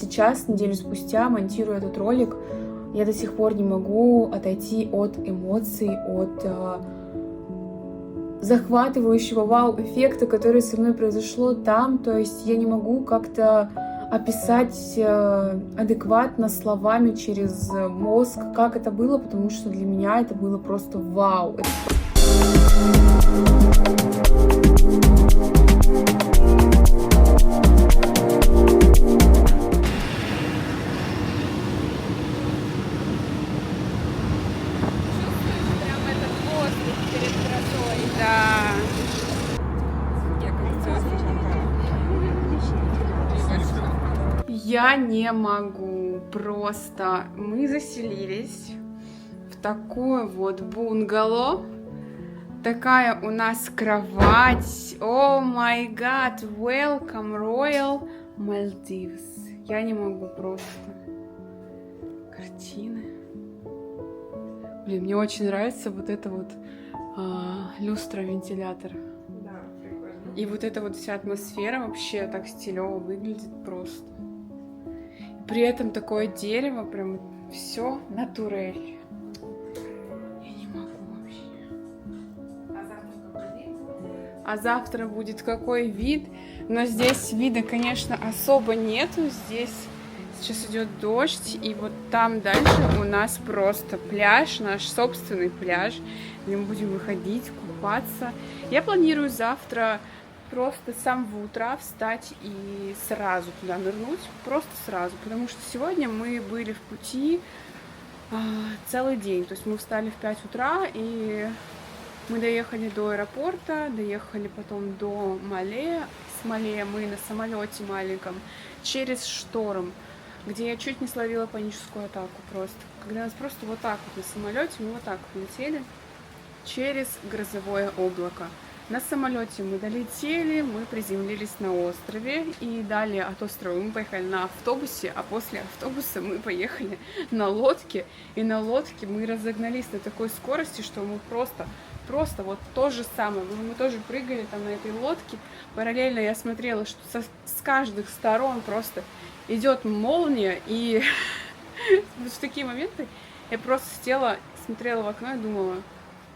Сейчас, неделю спустя, монтируя этот ролик, я до сих пор не могу отойти от эмоций, от захватывающего вау-эффекта, который со мной произошло там. То есть я не могу как-то описать адекватно словами через мозг, как это было, потому что для меня это было просто вау. Я не могу, просто мы заселились в такое вот бунгало. Такая у нас кровать. О май гад, welcome Royal Maldives. Я не могу просто. Картины. Блин, мне очень нравится вот эта вот люстра-вентилятор. Да, прикольно. И вот эта вот вся атмосфера вообще так стилево выглядит просто. При этом такое дерево, прям все натурель. Я не могу вообще. А завтра какой день будет? А завтра будет какой вид? Но здесь вида, конечно, особо нету. Здесь сейчас идет дождь, и вот там дальше у нас просто пляж, наш собственный пляж, где мы будем выходить, купаться. Я планирую завтра просто с самого утра встать и сразу туда нырнуть, просто сразу, потому что сегодня мы были в пути целый день, то есть мы встали в 5 утра, и мы доехали до аэропорта, доехали потом до Мале, с Мале мы на самолете маленьком через шторм, где я чуть не словила паническую атаку просто, когда нас просто вот так вот на самолете, мы вот так вот летели через грозовое облако. На самолете мы долетели, мы приземлились на острове, и далее от острова мы поехали на автобусе, а после автобуса мы поехали на лодке, и на лодке мы разогнались на такой скорости, что мы просто вот то же самое, мы тоже прыгали там на этой лодке, параллельно я смотрела, что с каждых сторон просто идет молния, и в такие моменты я просто сидела, смотрела в окно и думала: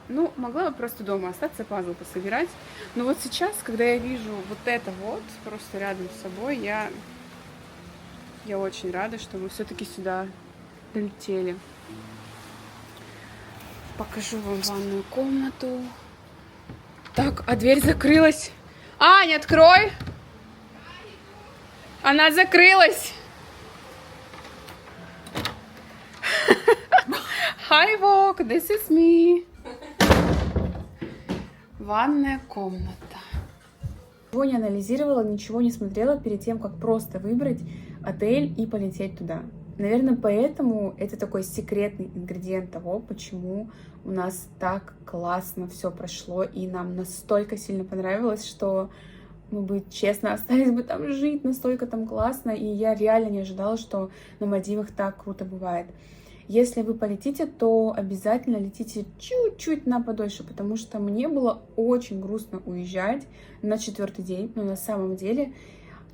ну, могла бы просто дома остаться, пазл пособирать. Но вот сейчас, когда я вижу вот это вот просто рядом с собой, я очень рада, что мы все-таки сюда долетели. Покажу вам ванную комнату. Так, а дверь закрылась. Аня, открой! Она закрылась! Hi, Vok, this is me. Ванная комната. Ничего не анализировала, ничего не смотрела перед тем, как просто выбрать отель и полететь туда. Наверное, поэтому это такой секретный ингредиент того, почему у нас так классно все прошло, и нам настолько сильно понравилось, что мы бы, честно, остались бы там жить, настолько там классно, и я реально не ожидала, что на Мальдивах так круто бывает. Если вы полетите, то обязательно летите чуть-чуть на подольше, потому что мне было очень грустно уезжать на 4-й день, но на самом деле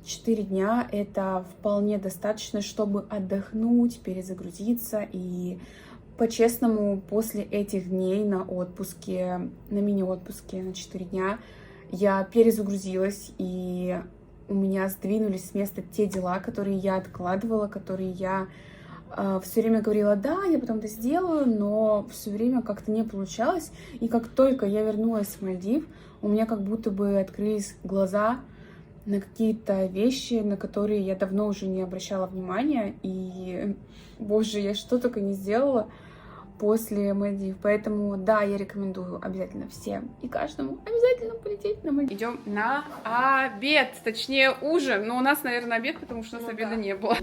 4 дня это вполне достаточно, чтобы отдохнуть, перезагрузиться, и по-честному после этих дней на отпуске, на мини-отпуске на 4 дня я перезагрузилась, и у меня сдвинулись с места те дела, которые я откладывала, которые я все время говорила: да, я потом это сделаю, но все время как-то не получалось. И как только я вернулась с Мальдив, у меня как будто бы открылись глаза на какие-то вещи, на которые я давно уже не обращала внимания. И, боже, я что только не сделала после Мальдив. Поэтому, да, я рекомендую обязательно всем и каждому обязательно полететь на Мальдив. Идем на обед, точнее ужин. Но у нас, наверное, обед, потому что у нас обеда не было.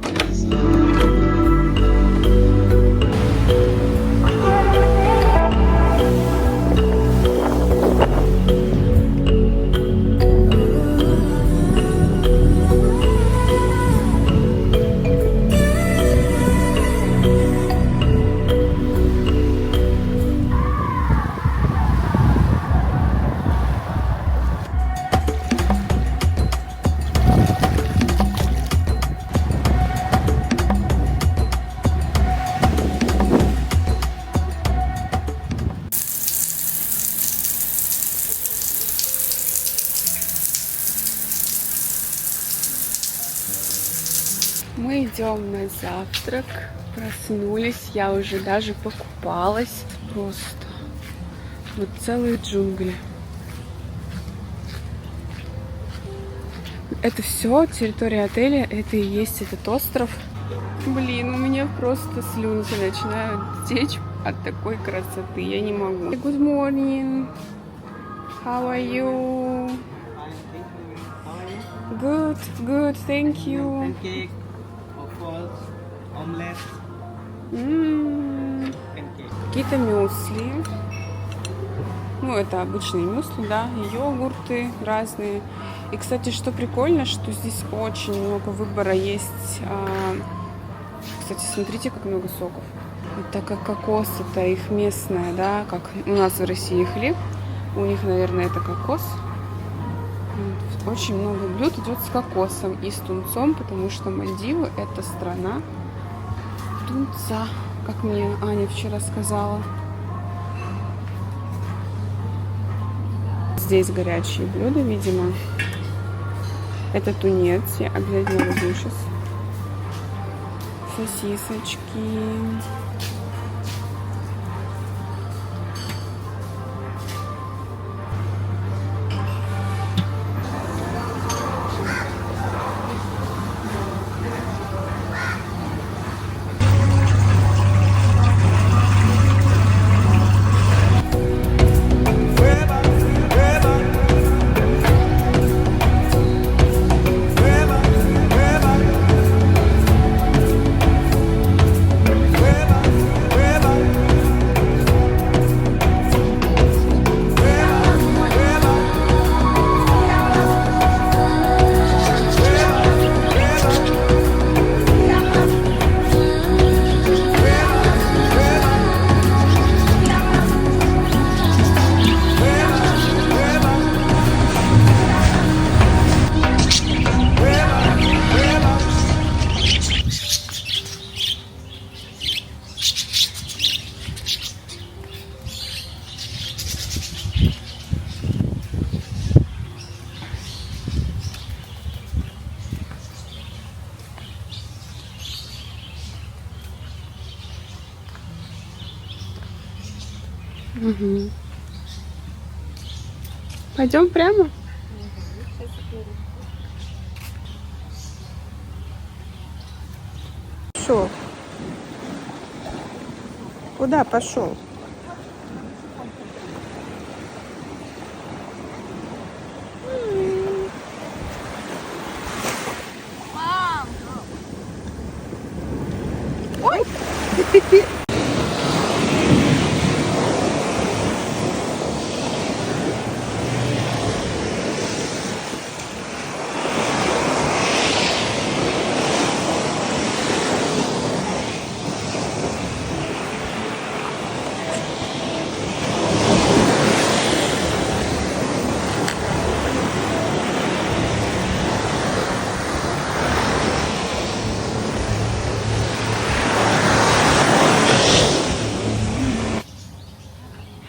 Мы идем на завтрак. Проснулись, я уже даже покупалась. Просто вот целые джунгли. Это все территория отеля, это и есть этот остров. Блин, у меня просто слюнки начинают течь от такой красоты. Я не могу. Good morning. How are you? Good, good, thank you. Pancake, waffles, omelette, М, pancake. Какие-то мюсли. Ну, это обычные мюсли, да, йогурты разные. И, кстати, что прикольно, что здесь очень много выбора есть. Кстати, смотрите, как много соков. Это как кокос, это их местное, да, как у нас в России хлеб. У них, наверное, это кокос. Вот. Очень много блюд идет с кокосом и с тунцом, потому что Мальдивы — это страна тунца, как мне Аня вчера сказала. Здесь горячие блюда, видимо. Это тунец, я обязательно возьму сейчас. Сосисочки. Угу. Пойдем прямо? Пошел. Куда пошел? Ой!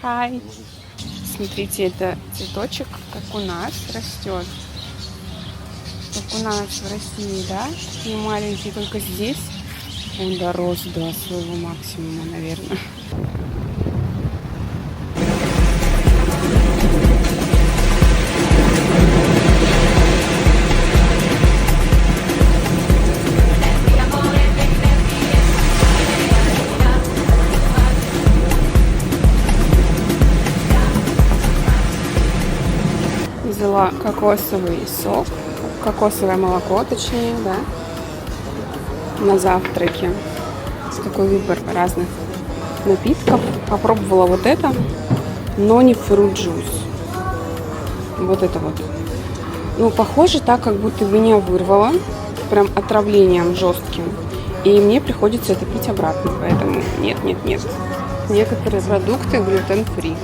Хай. Смотрите, это цветочек, как у нас растет. Как у нас в России, да? Такие маленькие, только здесь он дорос до своего максимума, наверное. Взяла кокосовый сок, кокосовое молоко, точнее, да, на завтраке. Такой выбор разных напитков. Попробовала вот это, но не фрут джус. Вот это вот. Ну, похоже так, как будто меня вырвало, прям отравлением жестким. И мне приходится это пить обратно, поэтому нет, нет, нет. Некоторые продукты глютен-фри.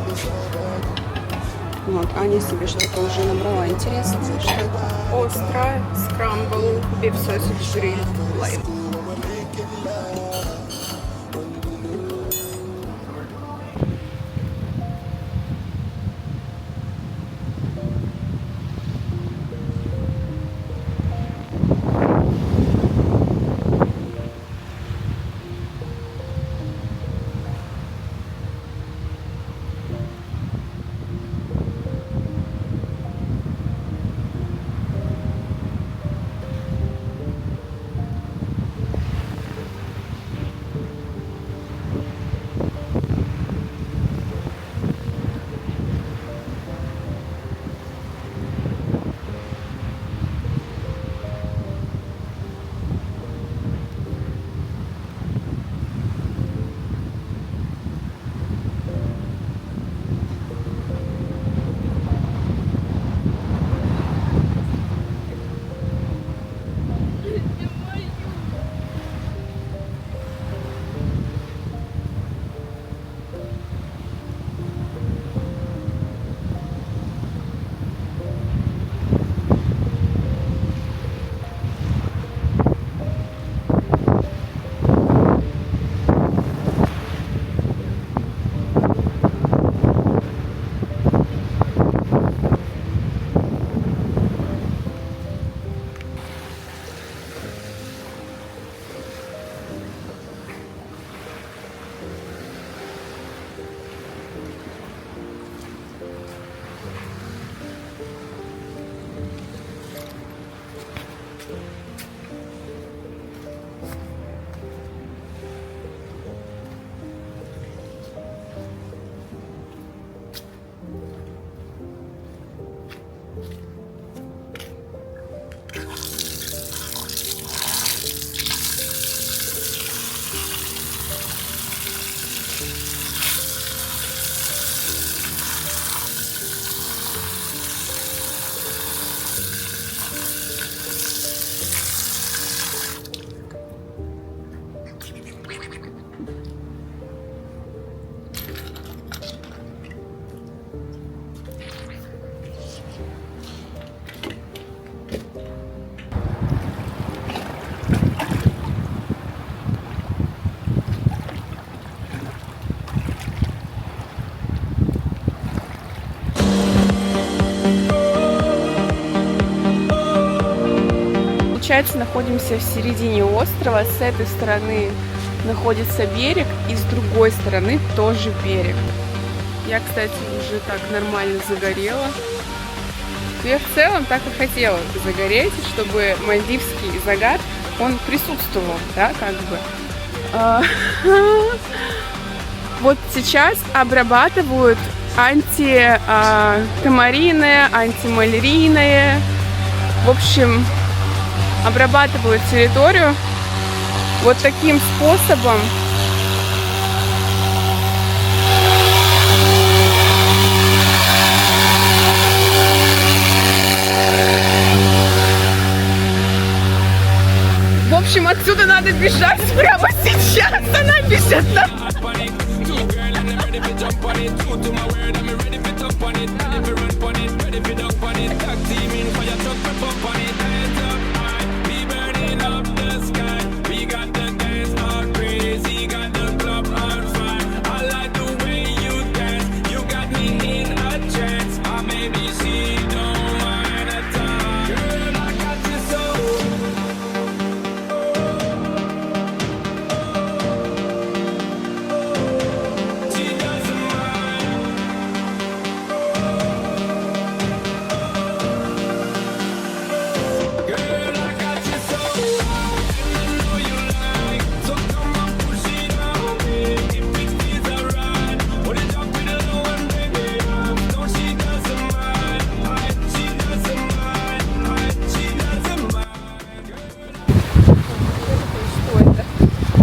Вот, Аня себе что-то уже набрала. Интересно, что это? Остро, скрамбл, beef sausage grill, лайм. получается, находимся в середине острова. С этой стороны находится берег, и с другой стороны тоже берег. Я, кстати, уже так нормально загорела. Я в целом так и хотела загореть, чтобы мальдивский загар, он присутствовал, да, как бы. Вот сейчас обрабатывают антикомариное, антималярийное. В общем, обрабатывают территорию вот таким способом. В общем, отсюда надо бежать прямо сейчас. Она бежит на...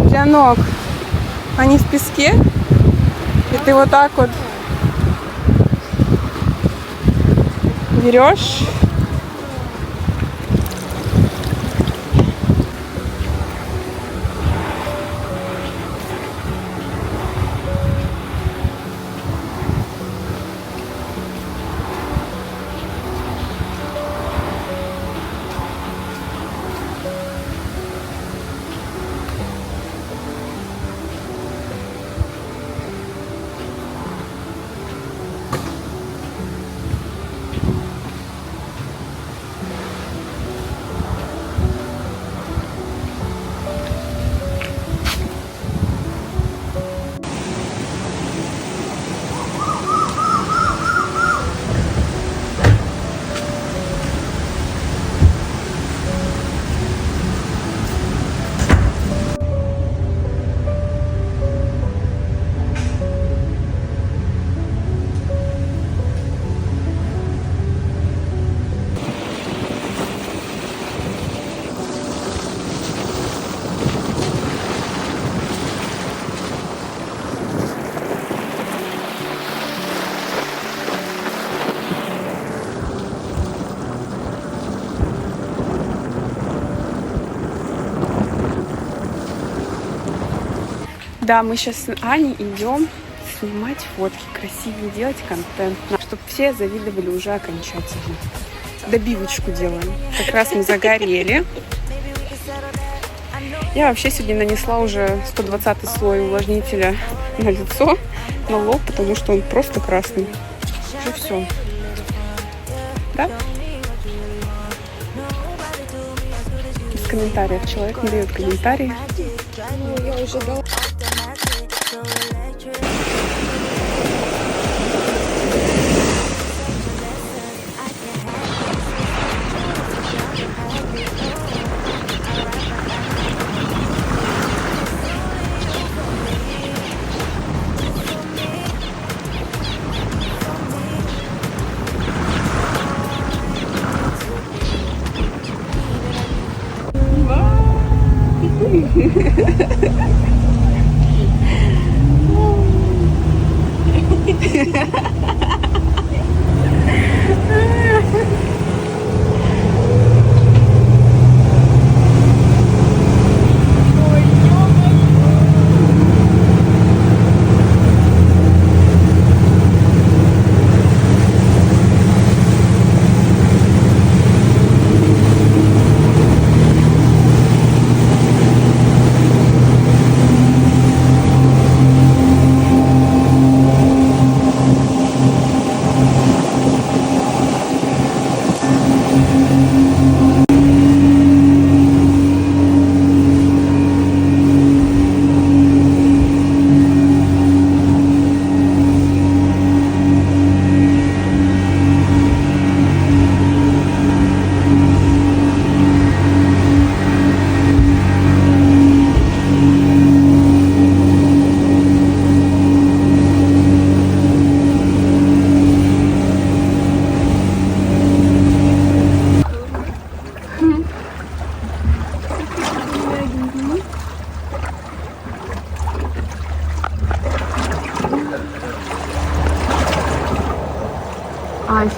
Для ног. Они в песке. И ты вот так вот берешь. Да, мы сейчас с Аней идем снимать фотки, красивее делать контент, чтобы все завидовали уже окончательно. Добивочку делаем. Как раз мы загорели. Я вообще сегодня нанесла уже 120 слой увлажнителя на лицо, на лоб, потому что он просто красный. Уже все. Да? Без комментариев. Человек не дает комментарии. Я уже дала.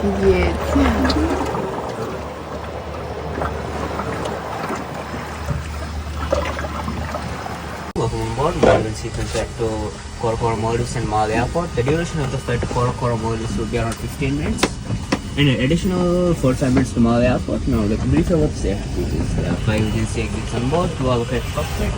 Офигеть. Welcome on board. We will sequence back to Korokoro Maldives and Mal Airport. The duration of the flight to Korokoro Maldives will be around 15 minutes. And an additional 45 minutes to Mal Airport. Now, let's brief about the safety features. There are 5 emergency exits on board, 2 overhead cockpit,